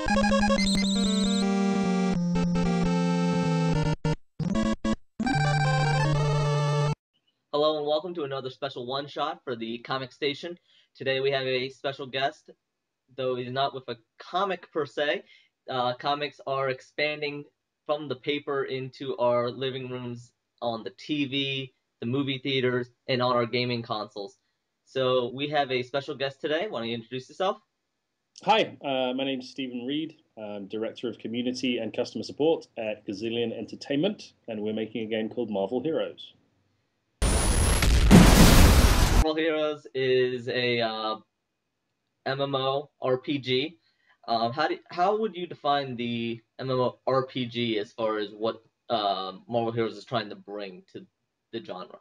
Hello and welcome to another special one-shot for the Comic Station. Today we have a special guest, though he's not with a comic per se. Comics are expanding from the paper into our living rooms, on the TV, the movie theaters, and on our gaming consoles. So we have a special guest today. Why don't you introduce yourself? Hi, my name's Stephen Reid. I'm Director of Community and Customer Support at Gazillion Entertainment, and we're making a game called Marvel Heroes. Marvel Heroes is a MMO RPG. How would you define the MMO RPG as far as what Marvel Heroes is trying to bring to the genre?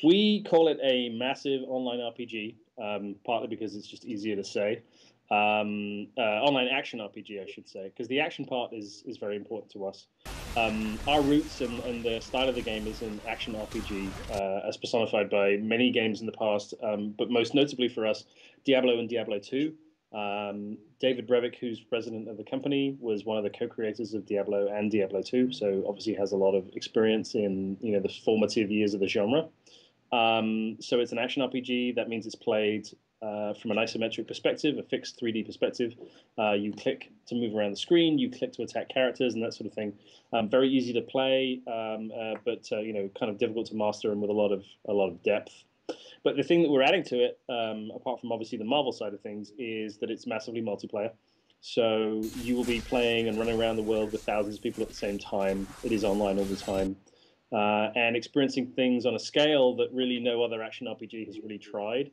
We call it a massive online RPG, partly because it's just easier to say. Online action RPG, I should say, because the action part is very important to us. Our roots and the style of the game is an action RPG, as personified by many games in the past, but most notably for us, Diablo and Diablo 2. David Brevik, who's president of the company, was one of the co-creators of Diablo and Diablo 2, so obviously has a lot of experience in the formative years of the genre. So it's an action RPG. That means it's played from an isometric perspective, a fixed 3D perspective. You click to move around the screen, you click to attack characters, and that sort of thing. Very easy to play, but kind of difficult to master and with a lot of depth. But the thing that we're adding to it, apart from obviously the Marvel side of things, is that it's massively multiplayer. So you will be playing and running around the world with thousands of people at the same time. It is online all the time. And experiencing things on a scale that really no other action RPG has really tried.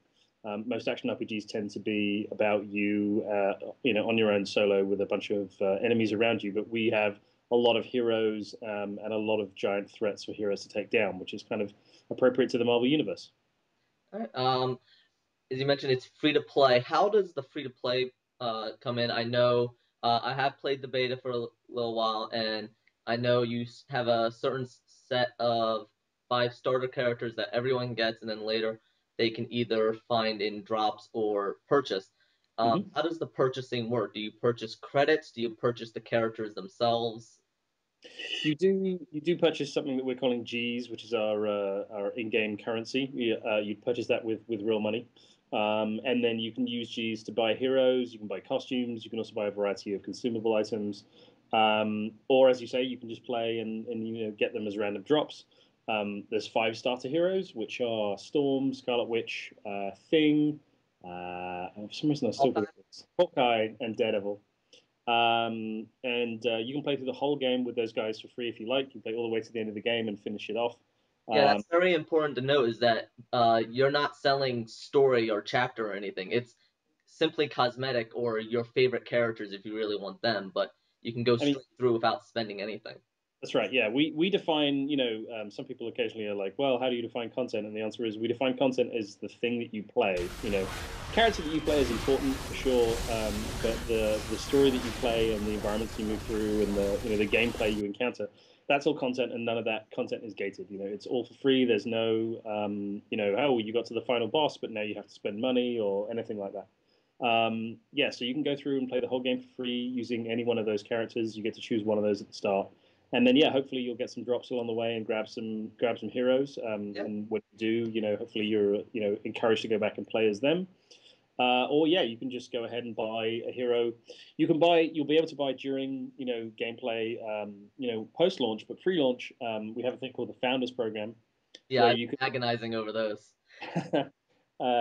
Most action RPGs tend to be about you, on your own solo with a bunch of enemies around you. But we have a lot of heroes and a lot of giant threats for heroes to take down, which is kind of appropriate to the Marvel universe. All right. As you mentioned, it's free to play. How does the free to play come in? I know I have played the beta for a little while, and I know you have a certain set of 5 starter characters that everyone gets, and then later they can either find in drops or purchase. Mm-hmm. How does the purchasing work? Do you purchase credits? Do you purchase the characters themselves? You do purchase something that we're calling G's, which is our in-game currency. You purchase that with real money, and then you can use G's to buy heroes. You can buy costumes. You can also buy a variety of consumable items, or as you say, you can just play and get them as random drops. There's 5 starter heroes, which are Storm, Scarlet Witch, Thing. For some reason, I still Okay. got Hawkeye and Daredevil. And you can play through the whole game with those guys for free if you like. You play all the way to the end of the game and finish it off. Yeah, Um, that's very important to note is that you're not selling story or chapter or anything. It's simply cosmetic or your favorite characters if you really want them, but you can go I mean, straight through without spending anything. that's right. Yeah, we define. Some people occasionally are like, "Well, how do you define content?" And the answer is, we define content as the thing that you play. Character that you play is important for sure, but the story that you play and the environments you move through and the gameplay you encounter, that's all content, and none of that content is gated. It's all for free. There's no, oh, you got to the final boss, but now you have to spend money or anything like that. Yeah, so you can go through and play the whole game for free using any one of those characters. You get to choose one of those at the start, and then yeah, hopefully you'll get some drops along the way and grab some heroes. Yeah. And when you do, hopefully you're encouraged to go back and play as them. Or yeah, you can just go ahead and buy a hero. You'll be able to buy during gameplay, post launch, but pre launch, we have a thing called the Founders Program, Yeah, where I've you been agonizing over those. can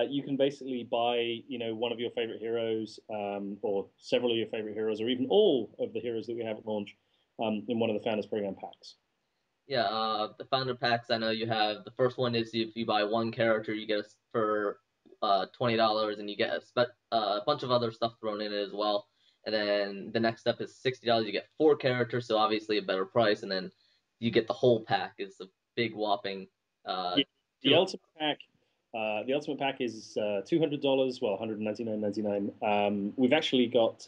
you can basically buy one of your favorite heroes, or several of your favorite heroes, or even all of the heroes that we have at launch, in one of the Founders Program packs. Yeah, the founder packs, I know you have the first one is if you buy one character, you get for $20, and you get a bunch of other stuff thrown in it as well. And then the next step is $60. You get 4 characters, so obviously a better price. And then you get the whole pack. It's a big whopping uh, Yeah, the 200. ultimate pack. The ultimate pack is $200. Well, 199.99. We've actually got.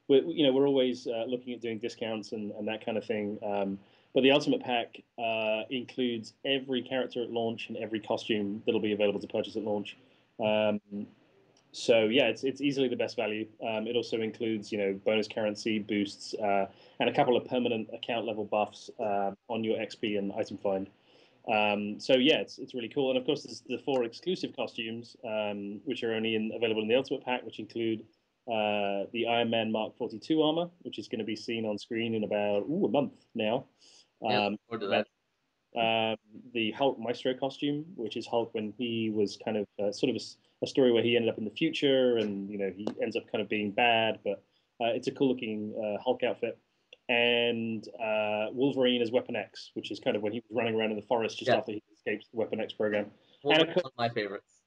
We're always looking at doing discounts and that kind of thing. But the ultimate pack includes every character at launch and every costume that'll be available to purchase at launch. Um, So yeah, it's easily the best value. It also includes bonus currency boosts and a couple of permanent account level buffs on your XP and item find. So yeah, it's really cool. And of course, there's the four exclusive costumes, which are only available in the Ultimate Pack, which include the Iron Man Mark 42 armor, which is going to be seen on screen in about a month now. Yeah, Um, looking forward to then that. the Hulk Maestro costume, which is Hulk when he was kind of sort of a story where he ended up in the future, and he ends up kind of being bad, but it's a cool looking Hulk outfit. And Wolverine as Weapon X, which is kind of when he was running around in the forest just Yeah, after he escaped the Weapon X program. And of Wolverine's course, one of my favorites.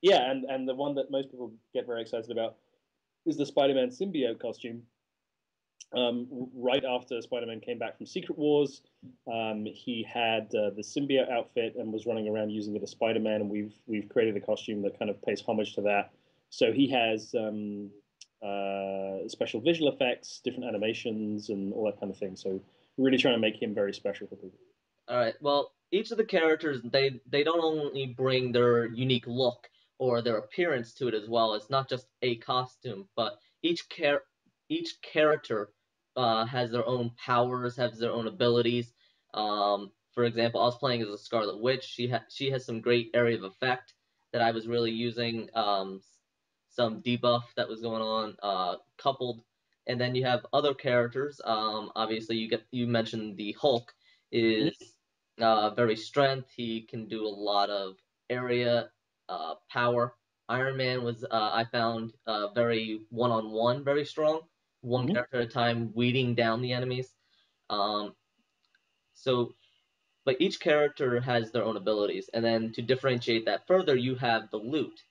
yeah, and the one that most people get very excited about is the Spider-Man symbiote costume, right after Spider-Man came back from Secret Wars. He had the symbiote outfit and was running around using it as Spider-Man, and we've created a costume that kind of pays homage to that. So he has special visual effects, different animations, and all that kind of thing. So we're really trying to make him very special for people. All right. Well, each of the characters they don't only bring their unique look or their appearance to it as well. It's not just a costume, but each character has their own powers, has their own abilities. For example, I was playing as a Scarlet Witch. She has some great area of effect that I was really using. Some debuff that was going on, coupled, and then you have other characters. Obviously, you mentioned the Hulk Mhm. is very strength. He can do a lot of area power. Iron Man was I found very one-on-one, very strong, one Mhm. character at a time, weeding down the enemies. Um, so, but each character has their own abilities, and then to differentiate that further, you have the loot,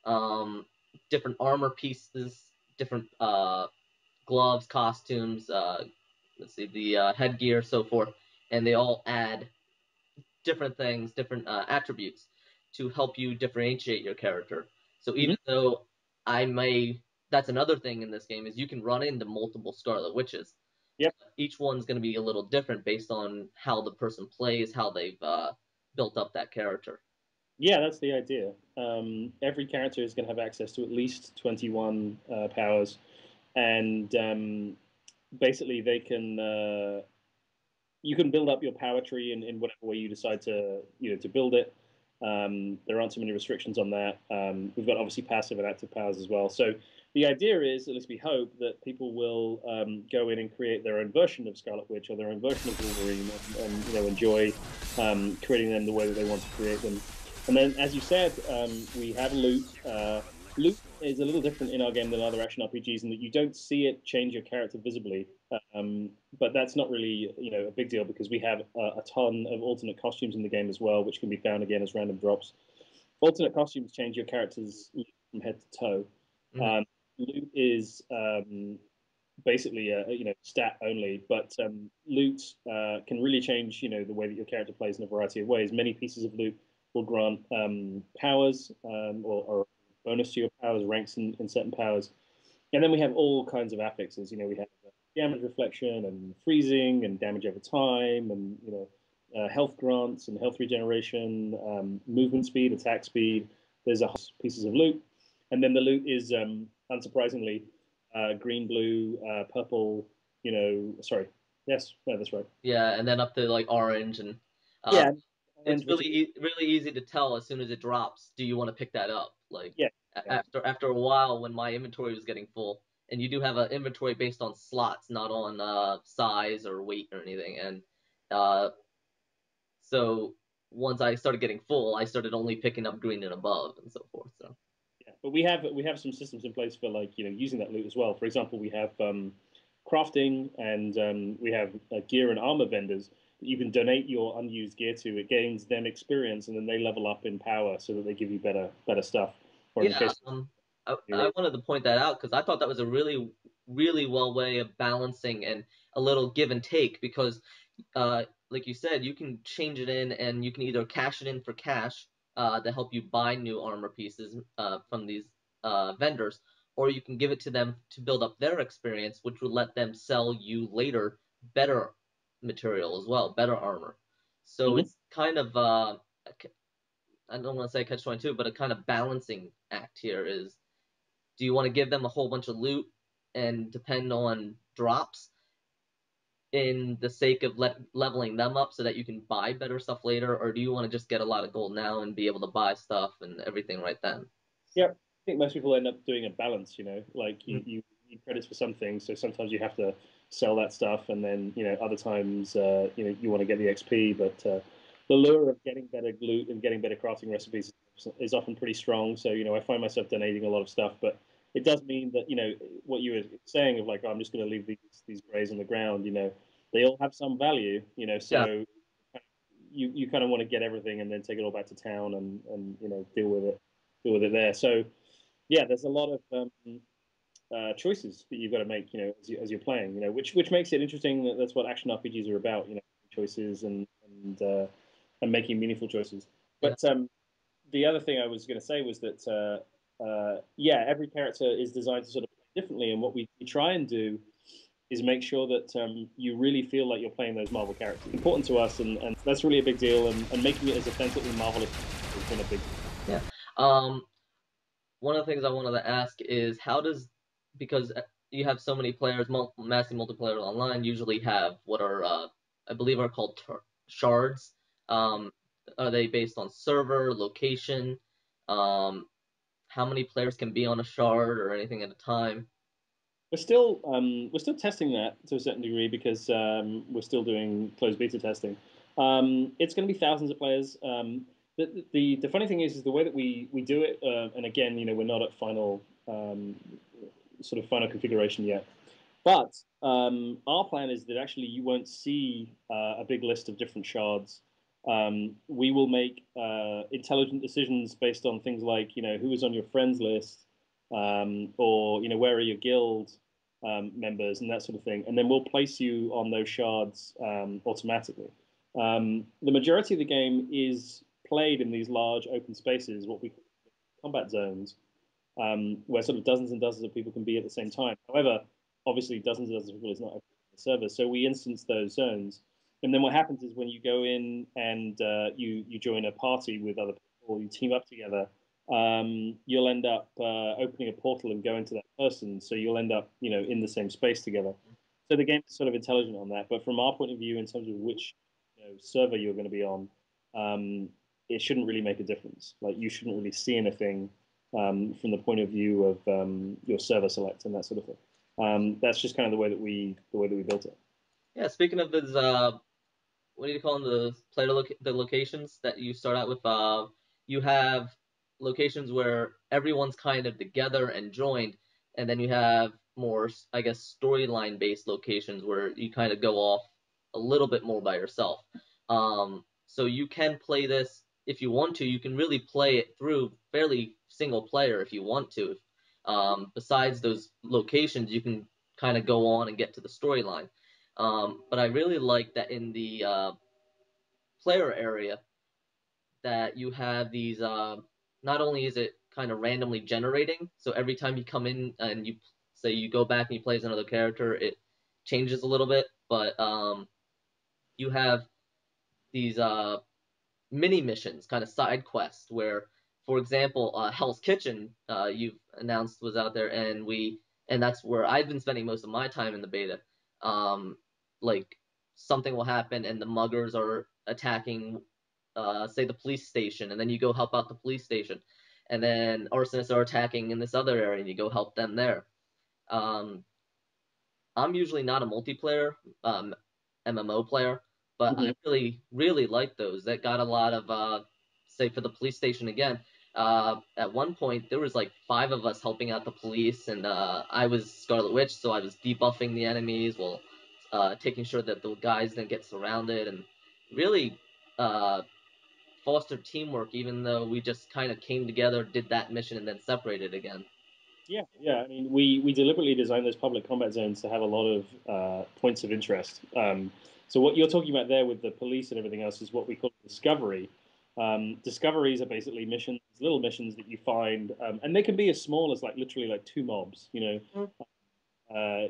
um, different armor pieces, different gloves, costumes. Let's see, the headgear, so forth, and they all add different things, different attributes to help you differentiate your character. So Mhm. even though I may, that's another thing in this game is you can run into multiple Scarlet Witches. Yep. Each one's going to be a little different based on how the person plays, how they've built up that character. Yeah, that's the idea. Every character is going to have access to at least 21 powers, and basically they can you can build up your power tree in whatever way you decide to build it. There aren't too many restrictions on that. We've got obviously passive and active powers as well. So the idea is, at least we hope, that people will go in and create their own version of Scarlet Witch or their own version of Wolverine, and enjoy creating them the way that they want to create them. And then, as you said, we have loot. Loot is a little different in our game than other action RPGs in that you don't see it change your character visibly. But that's not really a big deal because we have a ton of alternate costumes in the game as well, which can be found again as random drops. Alternate costumes change your character's look from head to toe. Mm-hmm. Loot is basically stat only, but loot can really change the way that your character plays in a variety of ways. Many pieces of loot will grant powers or bonus to your powers, ranks in certain powers, and then we have all kinds of affixes. We have damage reflection and freezing and damage over time, and health grants and health regeneration, movement speed, attack speed. There's a pieces of loot, and then the loot is unsurprisingly green, blue, purple. Sorry, yes, no, that's right. Yeah, and then up to like orange, and uh, Yeah, it's orange, which is really easy to tell as soon as it drops. Do you want to pick that up? Like yeah, yeah, after a while, when my inventory was getting full, and you do have an inventory based on slots, not on size or weight or anything, and uh, so once I started getting full, I started only picking up green and above and so forth. So yeah. But we have some systems in place for like using that loot as well. For example, we have crafting, and we have gear and armor vendors that you can donate your unused gear to. It gains them experience, and then they level up in power so that they give you better stuff. Or in the yeah, case I wanted to point that out because I thought that was a really well way of balancing and a little give and take because like you said, you can change it in and you can either cash it in for cash to help you buy new armor pieces from these vendors, or you can give it to them to build up their experience, which would let them sell you later better material as well, better armor. So Mhm. it's kind of I don't want to say catch 22, but a kind of balancing act here is Do you want to give them a whole bunch of loot and depend on drops in the sake of leveling them up so that you can buy better stuff later, or do you want to just get a lot of gold now and be able to buy stuff and everything right then? Yeah, I think most people end up doing a balance. Like Mm. you need credits for some things, so sometimes you have to sell that stuff, and then other times you want to get the XP. But the lure of getting better loot and getting better crafting recipes is often pretty strong. So I find myself donating a lot of stuff, but it does mean that what you were saying of like, oh, I'm just going to leave these grays on the ground. They all have some value. Yeah, So you kind of want to get everything and then take it all back to town and deal with it there. So yeah, there's a lot of choices that you've got to make, as you're playing, which makes it interesting. That's what action RPGs are about, choices and making meaningful choices. yeah, But the other thing I was going to say was that yeah, every character is designed to sort of play differently, and what we try and do is make sure that you really feel like you're playing those Marvel characters. Important to us, and that's really a big deal. And making it as authentically Marvel as possible has been a big. yeah. Um, One of the things I wanted to ask is how does because you have so many players, massive multiplayer online usually have what are I believe are called shards. Um, are they based on server location? Um, how many players can be on a shard or anything at a time? We're still testing that to a certain degree because we're still doing closed beta testing. It's going to be thousands of players. The funny thing is the way that we do it, and again, we're not at final configuration yet. But our plan is that actually you won't see a big list of different shards. We will make intelligent decisions based on things like who is on your friends list, or where are your guild members and that sort of thing, and then we'll place you on those shards automatically. The majority of the game is played in these large open spaces, what we call combat zones, where sort of dozens and dozens of people can be at the same time. However, obviously, dozens and dozens of people is not the server, so we instance those zones. And then what happens is when you go in and you join a party with other people, you team up together, you'll end up opening a portal and going to that person. So you'll end up in the same space together. So the game is sort of intelligent on that. But from our point of view, in terms of which server you're going to be on, um, it shouldn't really make a difference. Like you shouldn't really see anything from the point of view of your server select and that sort of thing. That's just kind of the way that we built it. Yeah, speaking of this, what do you call them? The the locations that you start out with. You have locations where everyone's kind of together and joined, and then you have more, I guess, storyline based locations where you kind of go off a little bit more by yourself. So you can play this if you want to. You can really play it through fairly single player if you want to. Besides those locations, you can kind of go on and get to the storyline. But I really like that in the player area that you have these. Not only is it kind of randomly generating, so every time you come in and you say you go back and you play as another character, it changes a little bit. But you have these mini missions, kind of side quests, where, for example, Hell's Kitchen, you've announced was out there, and that's where I've been spending most of my time in the beta. Like something will happen, and the muggers are attacking, say, the police station, and then you go help out the police station, and then arsonists are attacking in this other area, and you go help them there. Um, I'm usually not a multiplayer MMO player, but I Mm-hmm. really, really like those. That got a lot of, say, for the police station again. At one point, there was like five of us helping out the police, and I was Scarlet Witch, so I was debuffing the enemies while taking sure that the guys didn't get surrounded, and really uh, fostered teamwork, even though we just kind of came together, did that mission, and then separated again. Yeah, yeah. I mean, we deliberately designed those public combat zones to have a lot of points of interest. So what you're talking about there with the police and everything else is what we call discovery. Discoveries are basically missions, little missions that you find, and they can be as small as like literally like two mobs. Uh,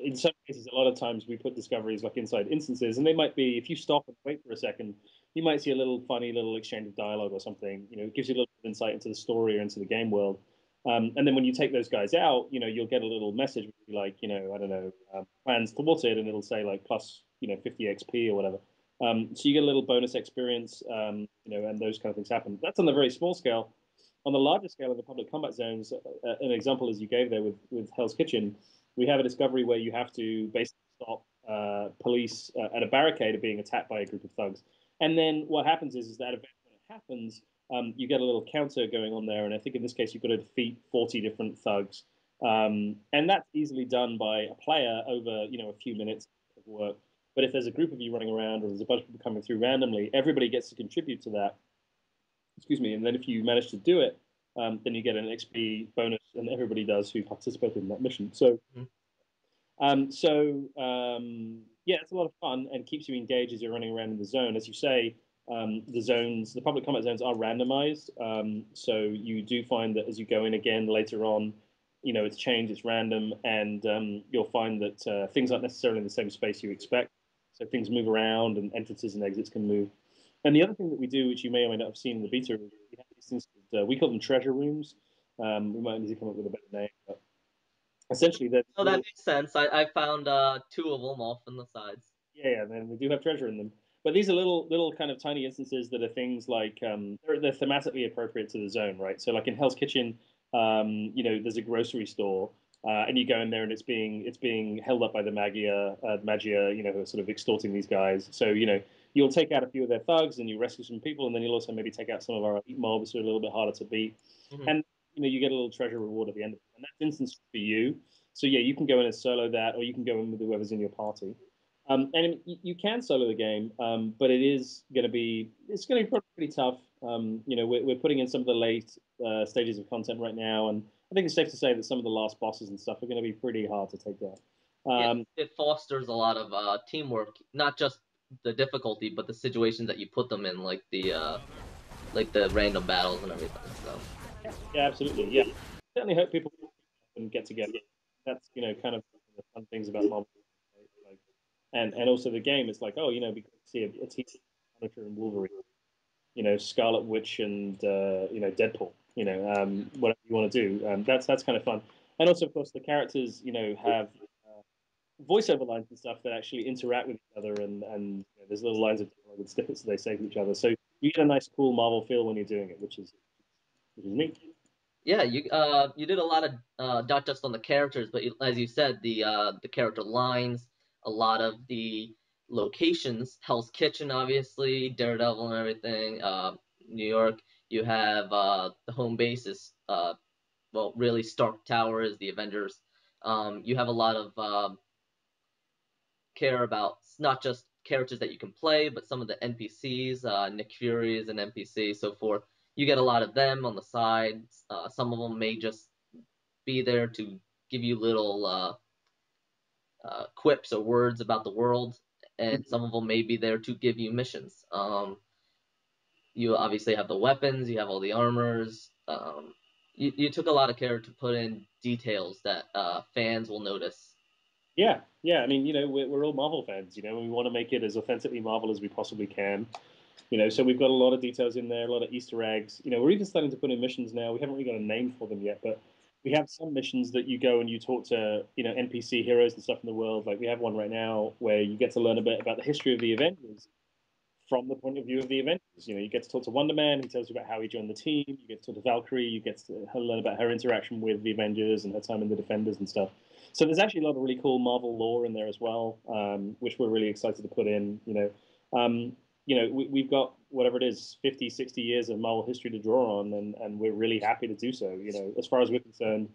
in some cases, a lot of times we put discoveries like inside instances, and they might be if you stop and wait for a second, you might see a little funny little exchange of dialogue or something. It gives you a little bit of insight into the story or into the game world. And then when you take those guys out, you'll get a little message like, I don't know, plans thwarted, and it'll say like plus, 50 XP or whatever. So you get a little bonus experience, and those kind of things happen. That's on the very small scale. On the larger scale of the public combat zones, an example as you gave there with Hell's Kitchen, we have a discovery where you have to basically stop police at a barricade being attacked by a group of thugs. And then what happens is that event, when it happens, you get a little counter going on there. And I think in this case, you've got to defeat 40 different thugs. And that's easily done by a player over, a few minutes of work. But if there's a group of you running around or there's a bunch of people coming through randomly, everybody gets to contribute to that. Excuse me. And then if you manage to do it, then you get an XP bonus, and everybody does who participated in that mission. Yeah, it's a lot of fun and keeps you engaged as you're running around in the zone. As you say, the public combat zones are randomized. So you do find that as you go in again later on, it's changed, it's random, and you'll find that things aren't necessarily in the same space you expect. So things move around, and entrances and exits can move. And the other thing that we do, which you may or may not have seen in the beta, is we have these things. We call them treasure rooms. We might need to come up with a better name, but essentially, they're Oh, that little. makes sense. I found two of them off on the sides. Yeah, and they do have treasure in them. But these are little kind of tiny instances that are things like they're thematically appropriate to the zone, right? So like in Hell's Kitchen, there's a grocery store, and you go in there and it's being held up by the Magia, who are sort of extorting these guys. So you'll take out a few of their thugs and you rescue some people, and then you'll also maybe take out some of our elite mobs who are a little bit harder to beat, Hmm. and you get a little treasure reward at the end of it, and that's instance for you. So yeah, you can go in and solo that, or you can go in with whoever's in your party. And you can solo the game, but it's going to be pretty tough. We're putting in some of the late stages of content right now, and I think it's safe to say that some of the last bosses and stuff are going to be pretty hard to take down. Yeah, Um, it fosters a lot of teamwork, not just the difficulty, but the situations that you put them in, like the random battles and everything. So yeah, absolutely. Yeah, certainly hope people can get together. That's kind of one of the fun things about Marvel, right? Like, and also the game is like, oh, we could see a team Punisher and Wolverine, Scarlet Witch and Deadpool, whatever you want to do. That's kind of fun. And also, of course, the characters, have voiceover lines and stuff that actually interact with each other, and there's little lines of dialogue and snippets that they say to each other. So you get a nice, cool Marvel feel when you're doing it, which is neat. yeah, you did a lot of not just on the characters, but as you said, the character lines, a lot of the locations, Hell's Kitchen, obviously, Daredevil and everything, New York. You have the home bases, well, really Stark Towers, the Avengers. You have a lot of care about not just characters that you can play, but some of the NPCs. Nick Fury is an NPC, so forth. You get a lot of them on the sides. Some of them may just be there to give you little quips or words about the world, and some of them may be there to give you missions. You obviously have the weapons, you have all the armors. You took a lot of care to put in details that fans will notice. Yeah, yeah. I mean, we're all Marvel fans, and we want to make it as authentically Marvel as we possibly can. So we've got a lot of details in there, a lot of Easter eggs. We're even starting to put in missions now. We haven't really got a name for them yet, but we have some missions that you go and you talk to, NPC heroes and stuff in the world. Like we have one right now where you get to learn a bit about the history of the Avengers from the point of view of the Avengers. You get to talk to Wonder Man. He tells you about how he joined the team. You get to talk to Valkyrie. You get to learn about her interaction with the Avengers and her time in the Defenders and stuff. So there's actually a lot of really cool Marvel lore in there as well, which we're really excited to put in. We've got whatever it is, 50, 60 years of Marvel history to draw on, and we're really happy to do so. As far as we're concerned,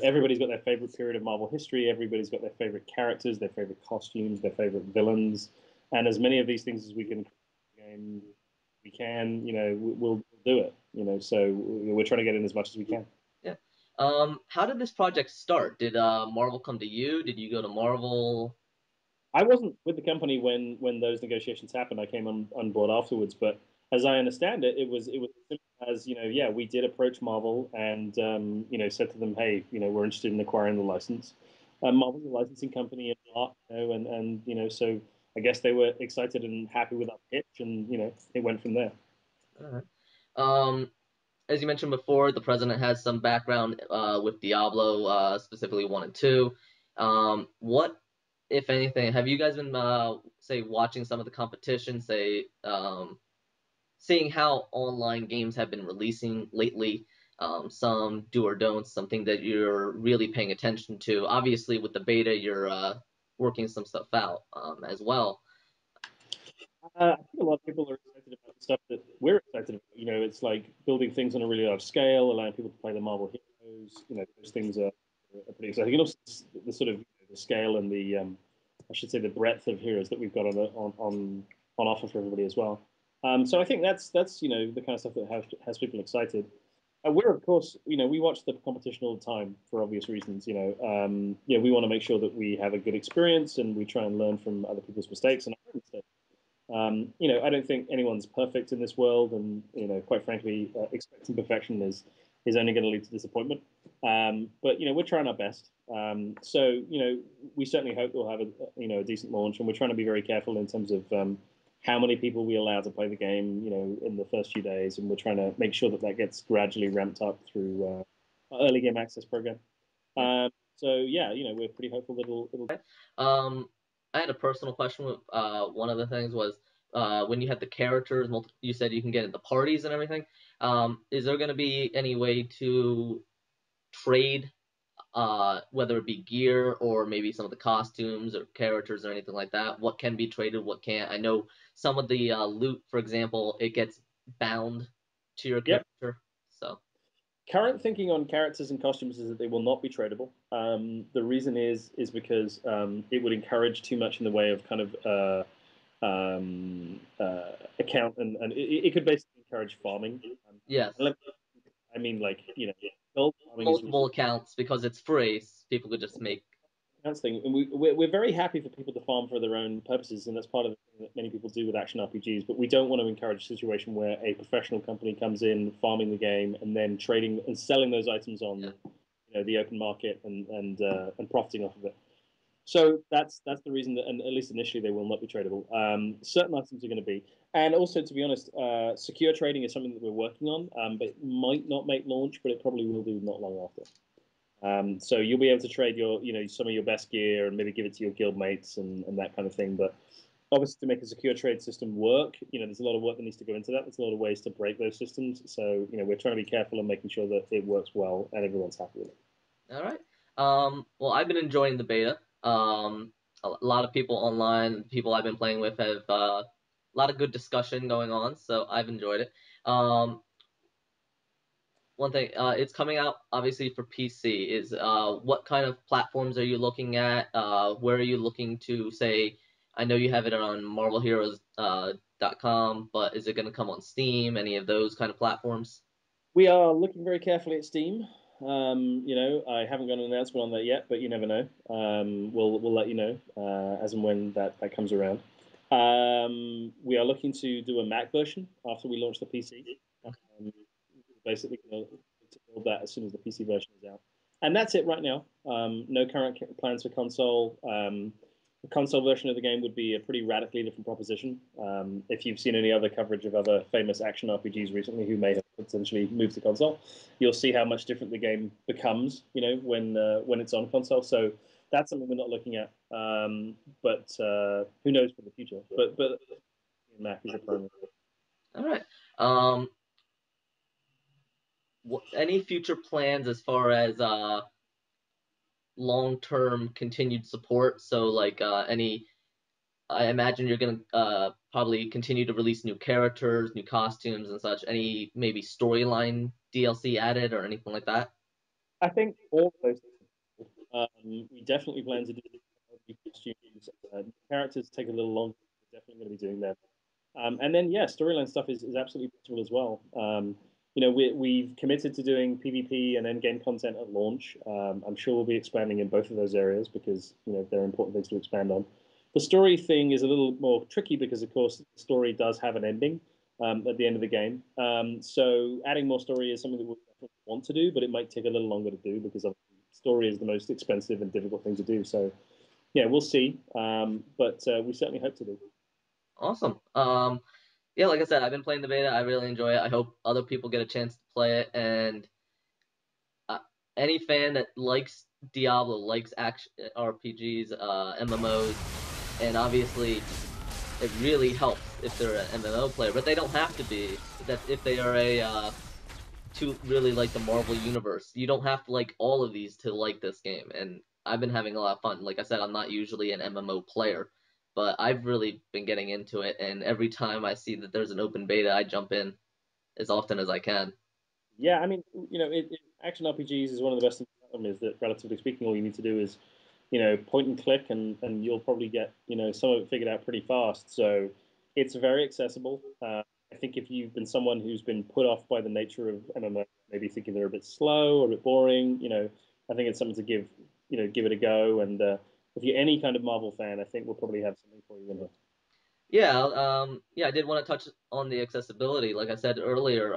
everybody's got their favorite period of Marvel history. Everybody's got their favorite characters, their favorite costumes, their favorite villains, and as many of these things as we can game we can, we'll do it. So we're trying to get in as much as we can. Yeah. How did this project start? Did Marvel come to you? Did you go to Marvel? I wasn't with the company when those negotiations happened. I came on board afterwards, but as I understand it, it was simple as yeah, we did approach Marvel and said to them, hey, we're interested in acquiring the license. Marvel's a licensing company and art, and so I guess they were excited and happy with our pitch, and it went from there. All right. Um, as you mentioned before, the president has some background with Diablo, specifically 1 and 2. What, if anything, have you guys been, say, watching some of the competition, say, seeing how online games have been releasing lately? Some do or don'ts, something that you're really paying attention to. Obviously, with the beta, you're working some stuff out as well. I think a lot of people are excited about the stuff that we're excited about. It's like building things on a really large scale, allowing people to play the Marvel heroes. Those things are pretty exciting. And also the sort of the scale and I should say, the breadth of heroes that we've got on offer for everybody as well. So I think that's the kind of stuff that has people excited. We're of course, we watch the competition all the time for obvious reasons. We want to make sure that we have a good experience and we try and learn from other people's mistakes and our own mistakes. I don't think anyone's perfect in this world, and quite frankly, expecting perfection is only going to lead to disappointment. But we're trying our best. So we certainly hope we'll have a decent launch, and we're trying to be very careful in terms of how many people we allow to play the game, in the first few days, and we're trying to make sure that gets gradually ramped up through our early game access program. So yeah, we're pretty hopeful that it'll. Um, I had a personal question with one of the things was when you have the characters, you said you can get into parties and everything. Is there going to be any way to trade, whether it be gear or maybe some of the costumes or characters or anything like that? What can be traded, what can't? I know some of the loot, for example, it gets bound to your Yep. character. So Current thinking on characters and costumes is that they will not be tradable. The reason is because it would encourage too much in the way of kind of account, and it could basically encourage farming. yes, I mean, like gold farming is multiple accounts because it's free. People could just make. accounts thing, and we're very happy for people to farm for their own purposes, and that's part of the thing that many people do with action RPGs. But we don't want to encourage a situation where a professional company comes in, farming the game, and then trading and selling those items on the open market and profiting off of it. So that's the reason that, and at least initially, they will not be tradable. Certain items are going to be, and also to be honest, secure trading is something that we're working on, but it might not make launch, but it probably will do not long after. So you'll be able to trade some of your best gear and maybe give it to your guild mates and that kind of thing. But obviously, to make a secure trade system work, there's a lot of work that needs to go into that. There's a lot of ways to break those systems. So we're trying to be careful and making sure that it works well and everyone's happy with it. All right. Well, I've been enjoying the beta. A lot of people online, people I've been playing with, have a lot of good discussion going on, so I've enjoyed it. One thing, it's coming out obviously for PC. Is what kind of platforms are you looking at? Where are you looking to say? I know you have it on MarvelHeroes.com, but is it going to come on Steam? Any of those kind of platforms? We are looking very carefully at Steam. I haven't got an announcement on that yet, but you never know. We'll let you know as and when that comes around. We are looking to do a Mac version after we launch the PC. Basically, going to build that as soon as the PC version is out, and that's it right now. No current plans for console. The console version of the game would be a pretty radically different proposition. If you've seen any other coverage of other famous action RPGs recently who may have potentially moved to console, you'll see how much different the game becomes, when it's on console. So that's something we're not looking at. But who knows for the future? But Mac is the primary. All right. Any future plans as far as long-term continued support? So like I imagine you're gonna probably continue to release new characters, new costumes and such. Any maybe storyline DLC added or anything like that? I think all of those things. We definitely plan to do new costumes. Characters take a little longer. We're definitely going to be doing that. And then, yeah, storyline stuff is absolutely possible as well. We've committed to doing PvP and endgame content at launch. I'm sure we'll be expanding in both of those areas because they're important things to expand on. The story thing is a little more tricky because, of course, the story does have an ending at the end of the game. So adding more story is something that we definitely want to do, but it might take a little longer to do because story is the most expensive and difficult thing to do. So yeah, we'll see. But we certainly hope to do. Awesome. Yeah, like I said, I've been playing the beta. I really enjoy it. I hope other people get a chance to play it, and uh, any fan that likes Diablo, likes action RPGs, MMOs, and obviously it really helps if they're an MMO player, but they don't have to be. That's if they are a to really like the Marvel universe. You don't have to like all of these to like this game, and I've been having a lot of fun. Like I said, I'm not usually an MMO player, but I've really been getting into it, and every time I see that there's an open beta, I jump in as often as I can. Yeah, I mean, action RPGs is one of the best things about them is that, relatively speaking, all you need to do is, point and click, and you'll probably get, some of it figured out pretty fast. So it's very accessible. I think if you've been someone who's been put off by the nature of MMO, maybe thinking they're a bit slow or a bit boring, I think it's something to give it a go. And if you're any kind of Marvel fan, I think we'll probably have something for you in here. Yeah, yeah, I did want to touch on the accessibility. Like I said earlier,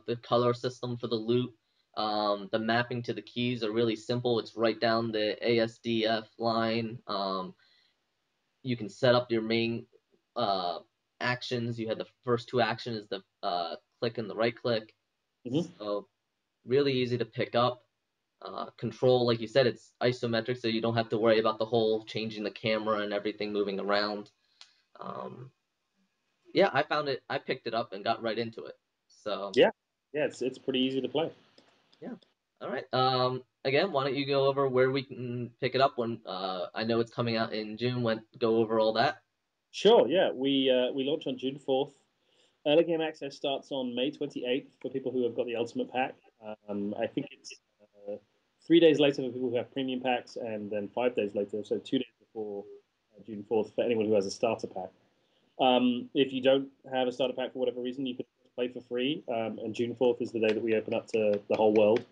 the color system for the loot, the mapping to the keys are really simple. It's right down the ASDF line. You can set up your main uh, actions. You had the first two actions, the click and the right click. Hmm. So really easy to pick up. Control, like you said, it's isometric, so you don't have to worry about the whole changing the camera and everything moving around. Um, yeah, I found it. I picked it up and got right into it. So Yeah, yeah, it's pretty easy to play. yeah. All right. Again, why don't you go over where we can pick it up when I know it's coming out in June. When go over all that. Sure, yeah, we launch on June 4th. Early game access starts on May 28th for people who have got the Ultimate Pack. I think it's 3 days later for people who have Premium Packs, and then 5 days later, so 2 days before June 4th, for anyone who has a Starter Pack. If you don't have a Starter Pack for whatever reason, you can play for free, and June 4th is the day that we open up to the whole world.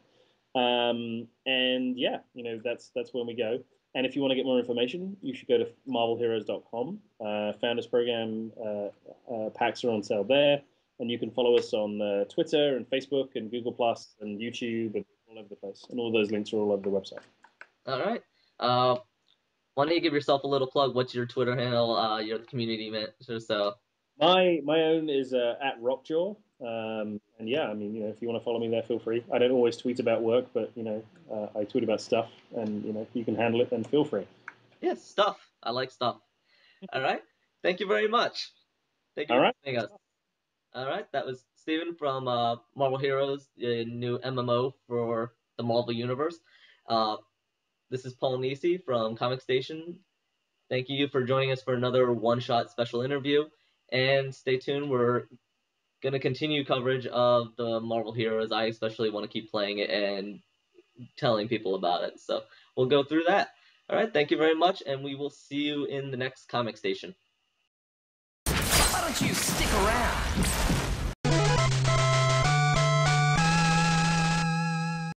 And yeah, that's when we go. And if you want to get more information, you should go to marvelheroes.com. Founders Program packs are on sale there, and you can follow us on Twitter and Facebook and Google Plus and YouTube and all over the place. And all those links are all over the website. All right. Uh, why don't you give yourself a little plug? What's your Twitter handle? Your community manager. So My own is at Rockjaw. And yeah, I mean, if you want to follow me there, feel free. I don't always tweet about work, but I tweet about stuff, and if you can handle it, then feel free. yeah, stuff. I like stuff. All right. Thank you very much. Thank you All for right. joining us. All right. That was Steven from Marvel Heroes, the new MMO for the Marvel Universe. Uh, this is Paul Nisi from Comic Station. Thank you for joining us for another one-shot special interview. And stay tuned. We're going to continue coverage of the Marvel Heroes. I especially want to keep playing it and telling people about it. So we'll go through that. All right. Thank you very much. And we will see you in the next Comic Station. Why don't you stick around?